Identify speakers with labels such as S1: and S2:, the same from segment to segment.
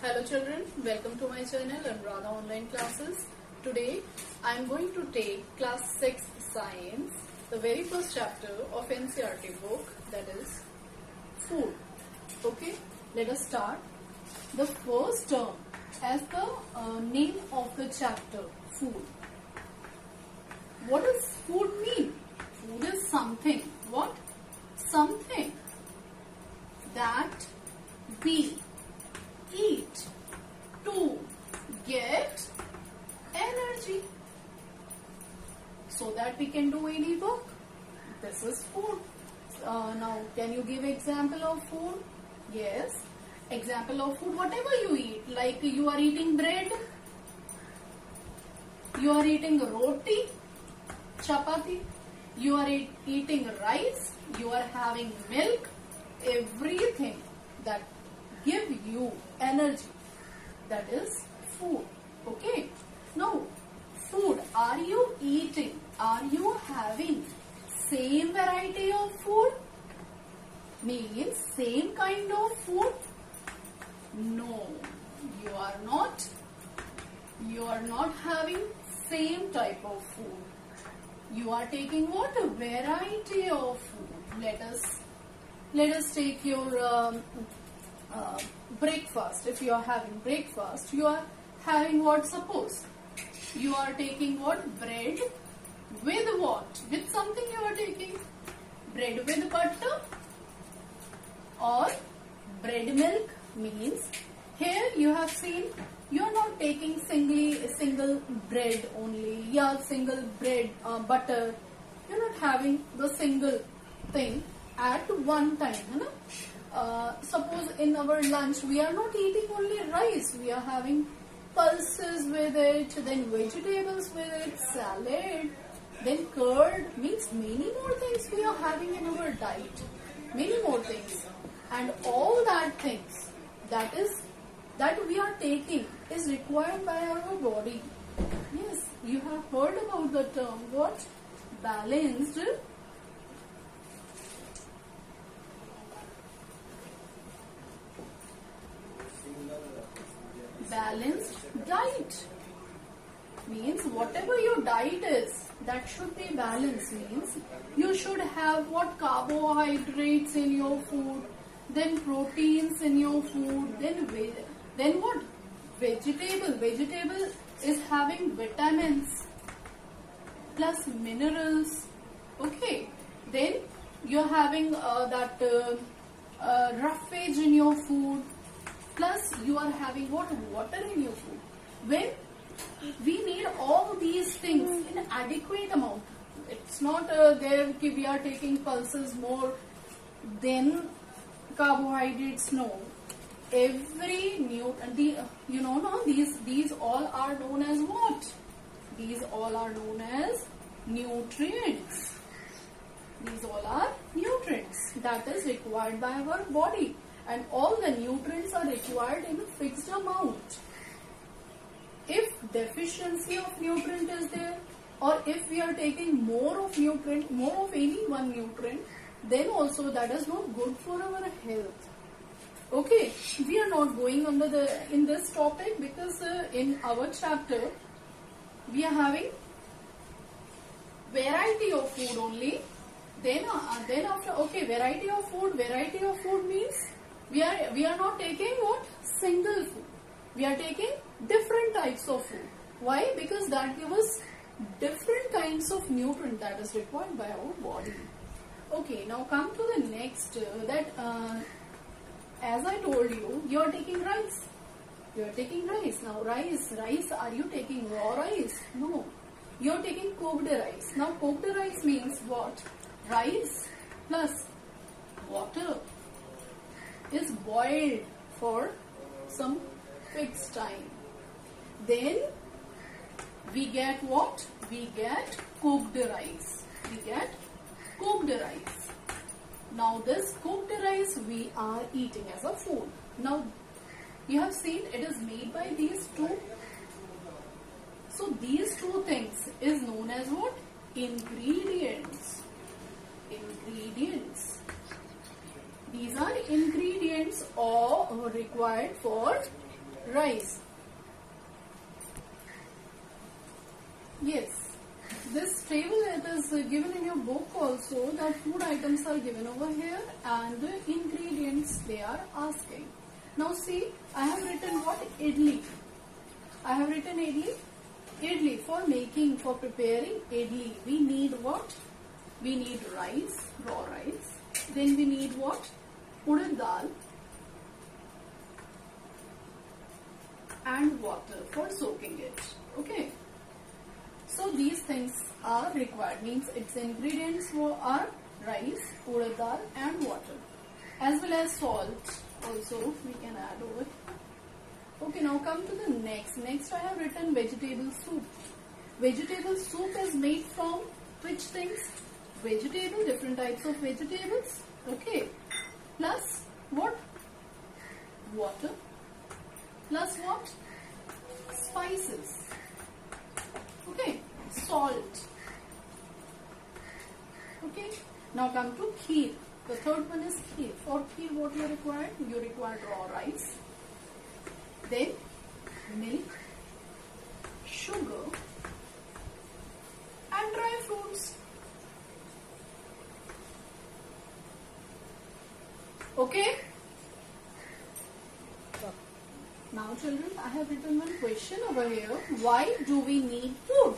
S1: Hello children, welcome to my channel Anuradha Online Classes. Today I am going to take class 6 science, the very first chapter of NCERT book, that is food. Okay, let us start. The first term as the name of the chapter, food. What does food mean? Food is something. What? Something that we eat to get energy so that we can do any work. This is food. Now, can you give example of food? Yes. Example of food, whatever you eat. Like you are eating bread, you are eating roti, chapati, you are eating rice, you are having milk, everything that give you energy, that is food. Okay, now food, are you eating, are you having same variety of food? Means same kind of food? No, you are not having same type of food. You are taking what? A variety of food. Let us take your breakfast. If you are having breakfast, you are having what? Suppose you are taking what? Bread with what? With something you are taking. Bread with butter or bread milk. Means here you have seen you are not taking single bread only, yeah, single bread butter. You are not having the single thing at one time. Suppose in our lunch we are not eating only rice, we are having pulses with it, then vegetables with it, salad, then curd. Means many more things we are having in our diet, many more things, and all that things that we are taking is required by our body. Yes, you have heard about the term what? Balanced diet. Means whatever your diet is, that should be balanced. Means you should have what? Carbohydrates in your food, then proteins in your food, then what? Vegetable is having vitamins plus minerals. Okay, then you're having that roughage in your food, plus you are having what? Water in your food. When we need all these things in adequate amount, it's not there we are taking pulses more than carbohydrates. No, every these all are known as what? These all are known as nutrients. These all are nutrients that is required by our body, and all the nutrients are required in a fixed amount. If deficiency of nutrient is there, or if we are taking more of any one nutrient, then also that is not good for our health. Okay, we are not going in this topic because in our chapter we are having variety of food only. Then after, okay, variety of food means we are not taking what? Single food. We are taking different types of food. Why? Because that gives us different kinds of nutrient that is required by our body. Okay, now come to the next as I told you, you are taking rice. You are taking rice. Now rice, are you taking raw rice? No. You are taking cooked rice. Now cooked rice means what? Rice plus water is boiled for some fixed time. Then we get what? We get cooked rice. Now this cooked rice we are eating as a food. Now you have seen it is made by these two. So these two things is known as what? Ingredients. These are ingredients or required for rice. Yes, this table it is given in your book also that food items are given over here and the ingredients they are asking. Now see, I have written what? Idli. I have written idli. Idli, for preparing idli, we need what? We need rice, raw rice. Then we need what? Urad dal and water for soaking it. Okay. So these things are required, means its ingredients are rice, urad dal and water, as well as salt also we can add over. Okay, now come to the next. Next I have written vegetable soup. Vegetable soup is made from which things? Vegetable, different types of vegetables. Okay, plus what? Water, plus what? Spices. Okay, salt. Okay, now come to kheer. The third one is kheer. For kheer what you require? You require raw rice, then milk, sugar and dry fruits. Okay. Now children, I have written one question over here. Why do we need food?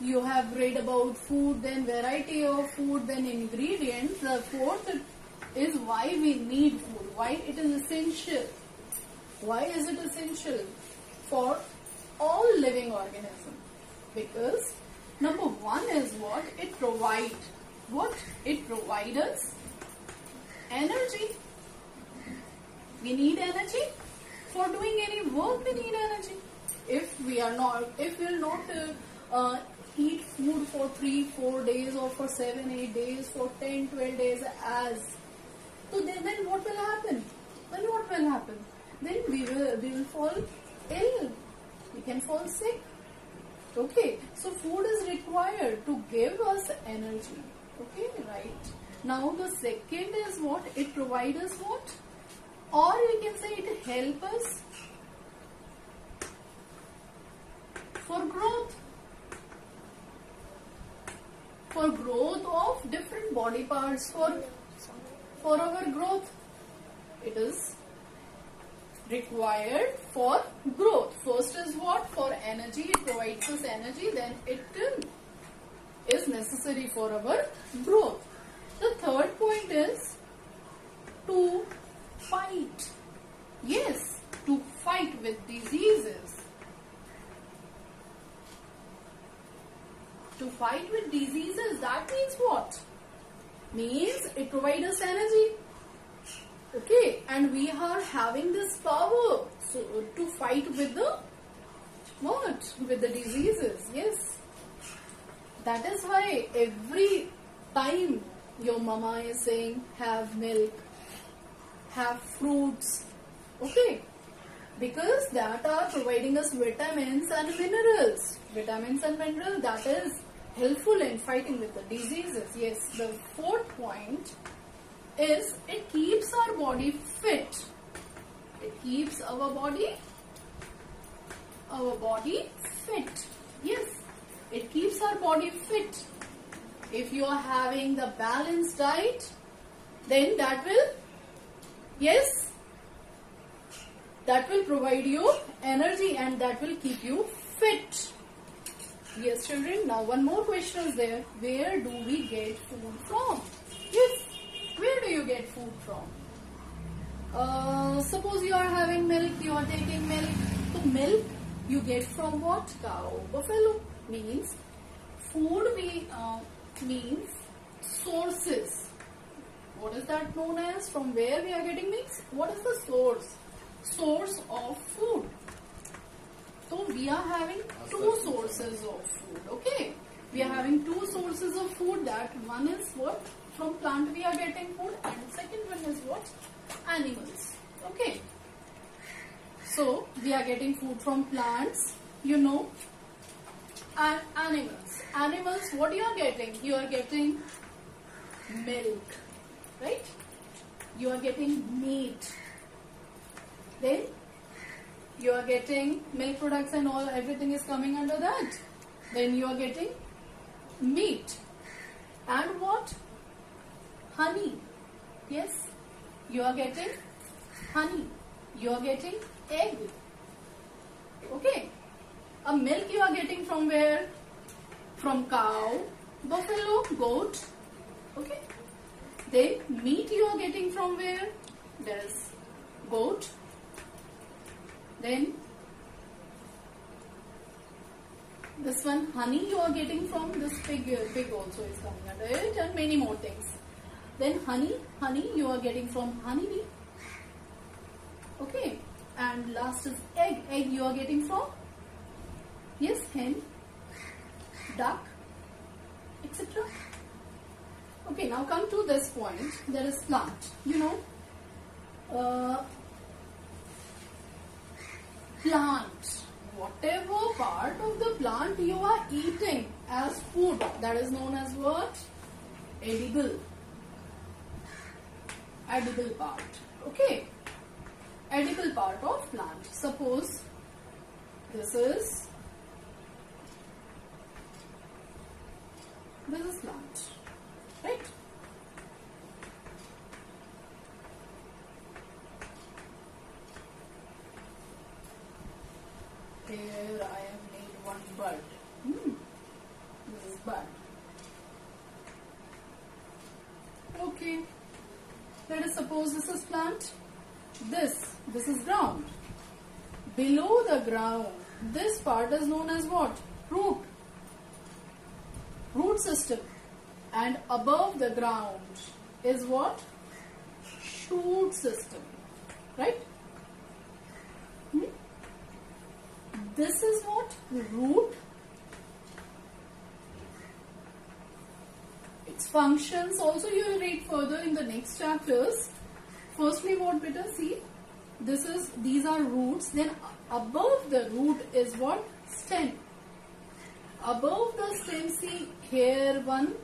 S1: You have read about food, then variety of food, then ingredients. The fourth is why we need food. Why it is essential. Why is it essential for all living organisms? Because number one is what? It provides. What? It provides us energy. We need energy. For doing any work we need energy. If we will not eat food for 3-4 days or for 7-8 days, for 10-12 days so then what will happen? Then we will fall ill. We can fall sick. Okay, so food is required to give us energy. Okay, right. Now the second is what? It provides us what? Or we can say it helps us for growth. For growth of different body parts, for our growth. It is required for growth. First is what? For energy. It provides us energy. Then it is necessary for our growth. The third point is to fight. Yes, to fight with diseases. To fight with diseases, that means what? Means it provides us energy. Okay, and we are having this power so to fight with the what? With the diseases. Yes. That is why every time your mama is saying have milk, have fruits, okay, because that are providing us vitamins and minerals. Vitamins and minerals, that is helpful in fighting with the diseases. Yes, the fourth point is it keeps our body fit. It keeps our body fit. Yes, it keeps our body fit. If you are having the balanced diet, then that will, yes, that will provide you energy and that will keep you fit. Yes, children, now one more question is there. Where do we get food from? Yes, where do you get food from? Suppose you are having milk, you are taking milk. So milk you get from what? Cow, buffalo. Means food means sources. What is that known as? From where we are getting means? What is the source? Source of food. So we are having two sources of food. Okay, we are having two sources of food. That one is what? From plant we are getting food, and second one is what? Animals. Okay. So we are getting food from plants, you know, and animals. Animals, what you are getting? You are getting milk, right? You are getting meat. Then You are getting milk products and all, everything is coming under that. Then you are getting meat. And what? Honey. Yes, you are getting honey. You are getting egg. Okay. A milk you are getting from where? From cow, buffalo, goat. Okay. Then meat you are getting from where? There is goat. Then this one, honey you are getting from this pig. Pig also is coming under it, and many more things. Then honey you are getting from honeybee. Okay. And last is egg. Egg you are getting from, yes, hen, duck, etc. Okay, now come to this point. There is plant. You know, plant. Whatever part of the plant you are eating as food, that is known as what? Edible. Edible part. Okay. Edible part of plant. Suppose this is plant, right? Here I have made one bud. This is bud. Okay. Let us suppose this is plant. This is ground. Below the ground, this part is known as what? Root. Root system. And above the ground is what? Shoot system. Right? This is what? Root. Its functions also you will read further in the next chapters. Firstly, what beta? See, these are roots. Then above the root is what? Stem. Above the stem, see, here one.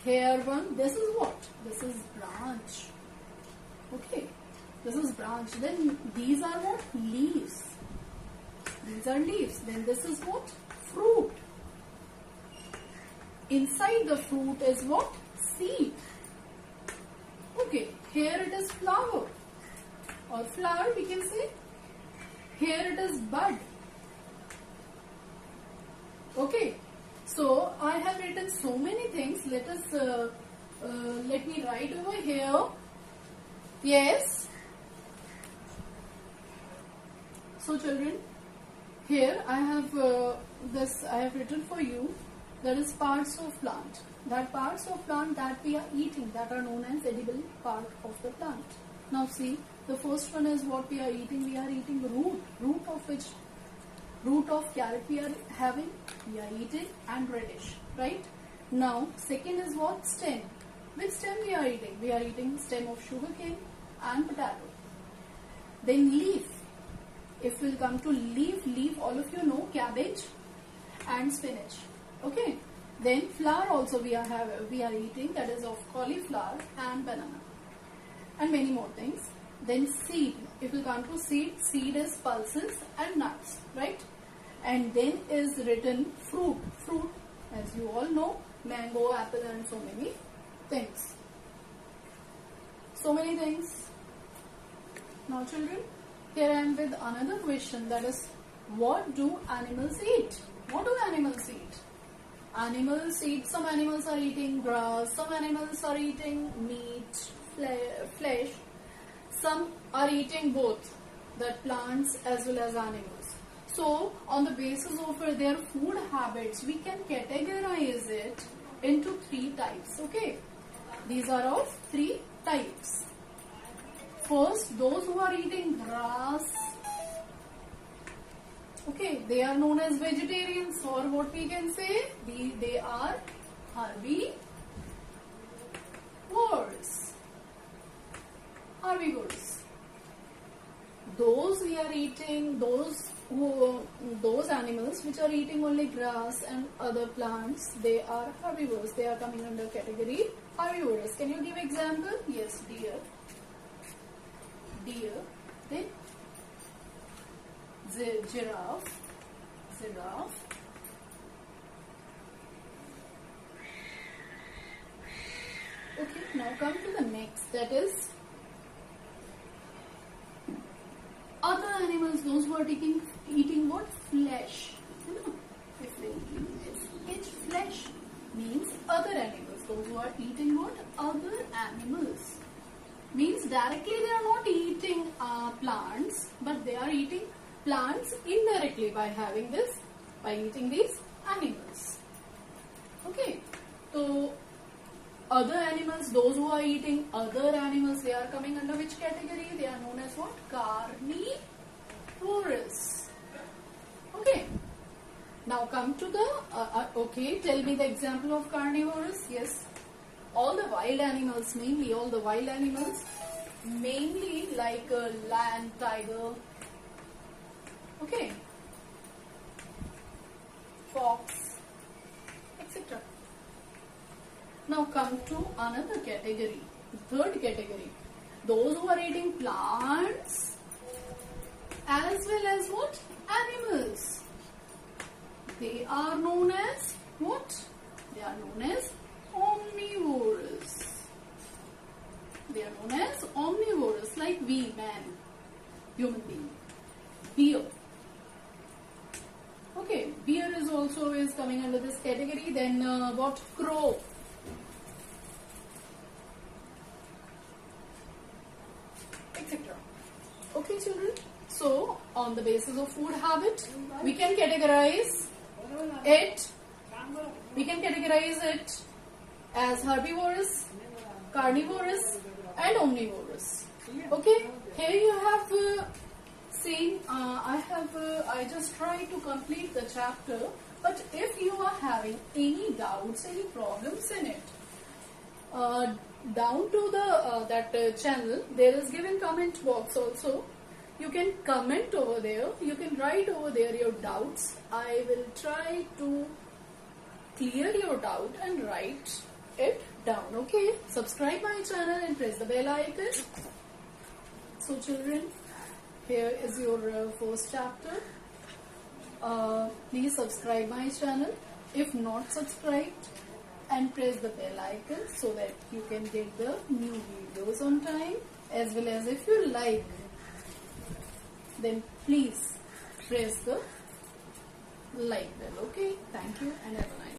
S1: This is what? This is branch. Okay, this is branch. Then these are what? Leaves. These are leaves. Then this is what? Fruit. Inside the fruit is what? Seed. Okay, here it is flower or flower we can say. Here it is bud. Okay, so I have written so many things. Let me write over here. Yes. So children, here I have I have written for you. There is parts of plant. That parts of plant that we are eating, that are known as edible part of the plant. Now see, the first one is what we are eating. We are eating root. Root of which? Root of carrot we are having. We are eating, and radish. Right? Now, second is what? Stem. Which stem we are eating? We are eating stem of sugarcane and potato. Then leaf. If we'll come to leaf all of you know cabbage and spinach. Okay. Then flower also we are eating, that is of cauliflower and banana, and many more things. Then seed. If we come to seed, seed is pulses and nuts, right? And then is written fruit. Fruit, as you all know, mango, apple, and so many things. So many things. Now children, here I am with another question, that is, what do animals eat? What do animals eat? Animals eat, some animals are eating grass, some animals are eating meat, flesh, some are eating both, that plants as well as animals. So, on the basis of their food habits, we can categorize it into 3 types, okay? These are of 3 types. First, those who are eating grass, okay, they are known as vegetarians, or what we can say, they are herbivores. Herbivores. Those we are eating, those animals which are eating only grass and other plants, they are herbivores. They are coming under category herbivores. Can you give example? Yes, deer. Then giraffe. Giraffe. Okay, now come to the next, that is other animals, those who are eating what? Flesh. You know, if they eat flesh means other animals, those who are eating what? Other animals. Means directly they are not eating plants, but they are eating plants indirectly by having this, by eating these animals. Okay, so other animals, those who are eating other animals, they are coming under which category? They are known as what? Carnivorous. Okay. Now come to the, okay, tell me the example of carnivorous. Yes. All the wild animals, mainly all the wild animals, mainly like lion, tiger, okay, fox, etc. Now come to another category, the third category. Those who are eating plants as well as what? Animals. They are known as what? They are known as omnivorous. They are known as omnivorous, like we, man, human being. Deer. Okay, deer is also coming under this category. Then what? Crow. Etc. Okay, children. So, on the basis of food habit, we can categorize it. We can categorize it as herbivorous, carnivorous, and omnivorous. Okay. Here you have seen. I just tried to complete the chapter. But if you are having any doubts, any problems in it, down to the channel, there is given comment box also. You can comment over there. You can write over there your doubts. I will try to clear your doubt and write it down. Okay. Subscribe my channel and press the bell icon. So children, here is your first chapter. Please subscribe my channel if not subscribed, and press the bell icon so that you can get the new videos on time, as well as if you like, then please press the like bell. Okay, thank you and have a nice day.